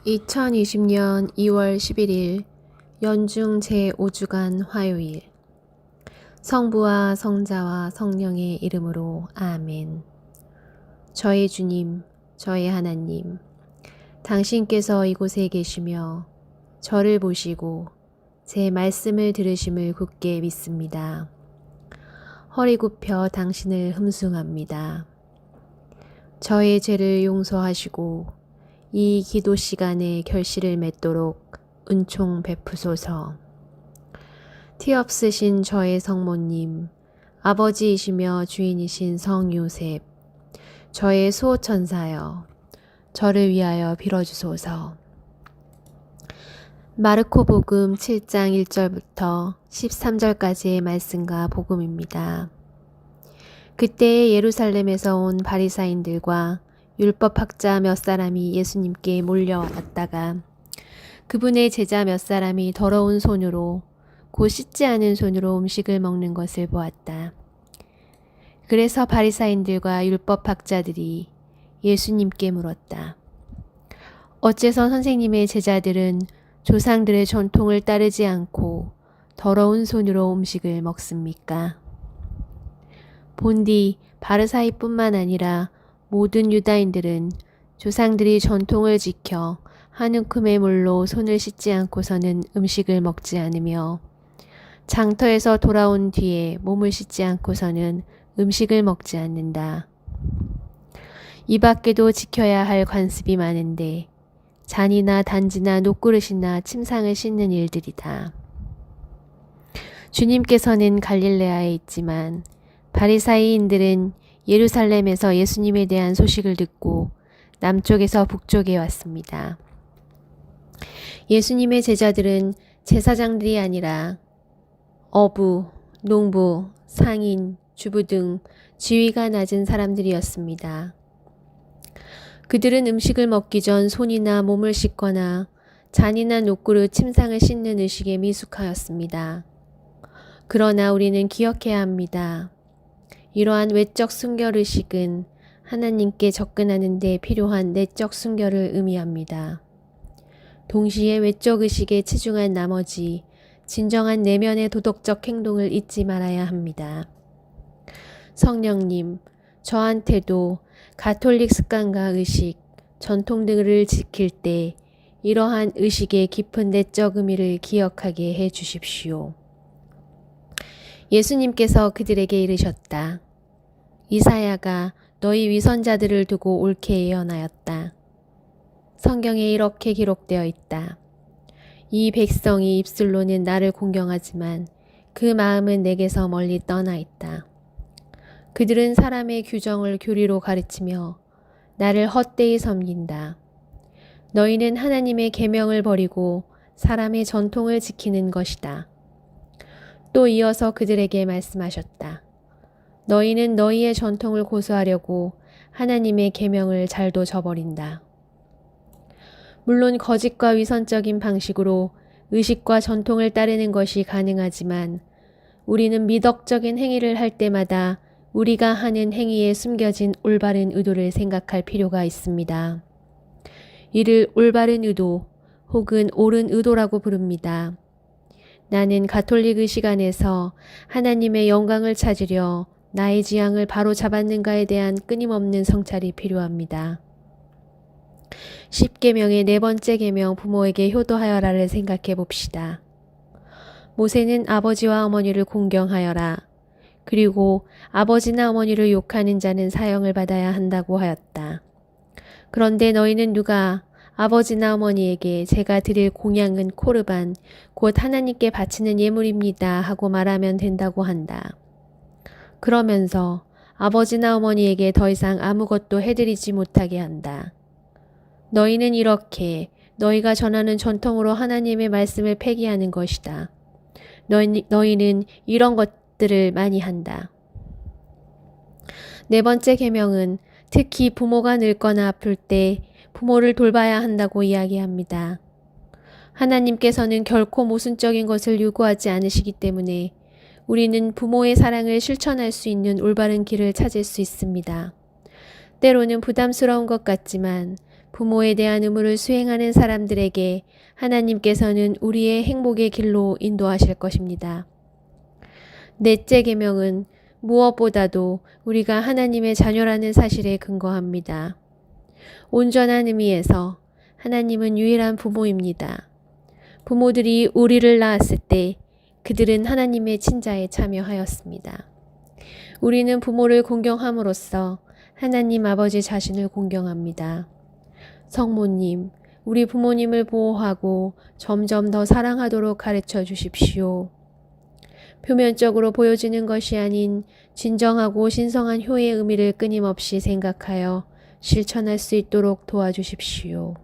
2020년 2월 11일 연중 제5주간 화요일 성부와 성자와 성령의 이름으로 아멘. 저의 주님, 저의 하나님, 당신께서 이곳에 계시며 저를 보시고 제 말씀을 들으심을 굳게 믿습니다. 허리 굽혀 당신을 흠숭합니다. 저의 죄를 용서하시고 이 기도 시간에 결실을 맺도록 은총 베푸소서. 티 없으신 저의 성모님, 아버지이시며 주인이신 성 요셉, 저의 수호천사여, 저를 위하여 빌어주소서. 마르코 복음 7장 1절부터 13절까지의 말씀과 복음입니다. 그때 예루살렘에서 온 바리사인들과 율법학자 몇 사람이 예수님께 몰려왔다가 그분의 제자 몇 사람이 더러운 손으로 곧 씻지 않은 손으로 음식을 먹는 것을 보았다. 그래서 바리사인들과 율법학자들이 예수님께 물었다. 어째서 선생님의 제자들은 조상들의 전통을 따르지 않고 더러운 손으로 음식을 먹습니까? 본디 바리사이뿐만 아니라 모든 유다인들은 조상들이 전통을 지켜 한 움큼의 물로 손을 씻지 않고서는 음식을 먹지 않으며 장터에서 돌아온 뒤에 몸을 씻지 않고서는 음식을 먹지 않는다. 이 밖에도 지켜야 할 관습이 많은데 잔이나 단지나 녹그릇이나 침상을 씻는 일들이다. 주님께서는 갈릴레아에 있지만 바리사이인들은 예루살렘에서 예수님에 대한 소식을 듣고 남쪽에서 북쪽에 왔습니다. 예수님의 제자들은 제사장들이 아니라 어부, 농부, 상인, 주부 등 지위가 낮은 사람들이었습니다. 그들은 음식을 먹기 전 손이나 몸을 씻거나 잔이나 녹그릇, 침상을 씻는 의식에 미숙하였습니다. 그러나 우리는 기억해야 합니다. 이러한 외적 순결의식은 하나님께 접근하는 데 필요한 내적 순결을 의미합니다. 동시에 외적 의식에 치중한 나머지 진정한 내면의 도덕적 행동을 잊지 말아야 합니다. 성령님, 저한테도 가톨릭 습관과 의식, 전통 등을 지킬 때 이러한 의식의 깊은 내적 의미를 기억하게 해 주십시오. 예수님께서 그들에게 이르셨다. 이사야가 너희 위선자들을 두고 옳게 예언하였다. 성경에 이렇게 기록되어 있다. 이 백성이 입술로는 나를 공경하지만 그 마음은 내게서 멀리 떠나 있다. 그들은 사람의 규정을 교리로 가르치며 나를 헛되이 섬긴다. 너희는 하나님의 계명을 버리고 사람의 전통을 지키는 것이다. 또 이어서 그들에게 말씀하셨다. 너희는 너희의 전통을 고수하려고 하나님의 계명을 잘도 저버린다. 물론 거짓과 위선적인 방식으로 의식과 전통을 따르는 것이 가능하지만 우리는 미덕적인 행위를 할 때마다 우리가 하는 행위에 숨겨진 올바른 의도를 생각할 필요가 있습니다. 이를 올바른 의도 혹은 옳은 의도라고 부릅니다. 나는 가톨릭 의식 안에서 하나님의 영광을 찾으려 나의 지향을 바로 잡았는가에 대한 끊임없는 성찰이 필요합니다. 10계명의 네 번째 계명 부모에게 효도하여라를 생각해 봅시다. 모세는 아버지와 어머니를 공경하여라. 그리고 아버지나 어머니를 욕하는 자는 사형을 받아야 한다고 하였다. 그런데 너희는 누가 아버지나 어머니에게 제가 드릴 공양은 코르반, 곧 하나님께 바치는 예물입니다 하고 말하면 된다고 한다. 그러면서 아버지나 어머니에게 더 이상 아무것도 해드리지 못하게 한다. 너희는 이렇게 너희가 전하는 전통으로 하나님의 말씀을 폐기하는 것이다. 너희는 이런 것들을 많이 한다. 네 번째 계명은 특히 부모가 늙거나 아플 때 부모를 돌봐야 한다고 이야기합니다. 하나님께서는 결코 모순적인 것을 요구하지 않으시기 때문에 우리는 부모의 사랑을 실천할 수 있는 올바른 길을 찾을 수 있습니다. 때로는 부담스러운 것 같지만 부모에 대한 의무를 수행하는 사람들에게 하나님께서는 우리의 행복의 길로 인도하실 것입니다. 넷째 계명은 무엇보다도 우리가 하나님의 자녀라는 사실에 근거합니다. 온전한 의미에서 하나님은 유일한 부모입니다. 부모들이 우리를 낳았을 때 그들은 하나님의 친자에 참여하였습니다. 우리는 부모를 공경함으로써 하나님 아버지 자신을 공경합니다. 성모님, 우리 부모님을 보호하고 점점 더 사랑하도록 가르쳐 주십시오. 표면적으로 보여지는 것이 아닌 진정하고 신성한 효의 의미를 끊임없이 생각하여 실천할 수 있도록 도와주십시오.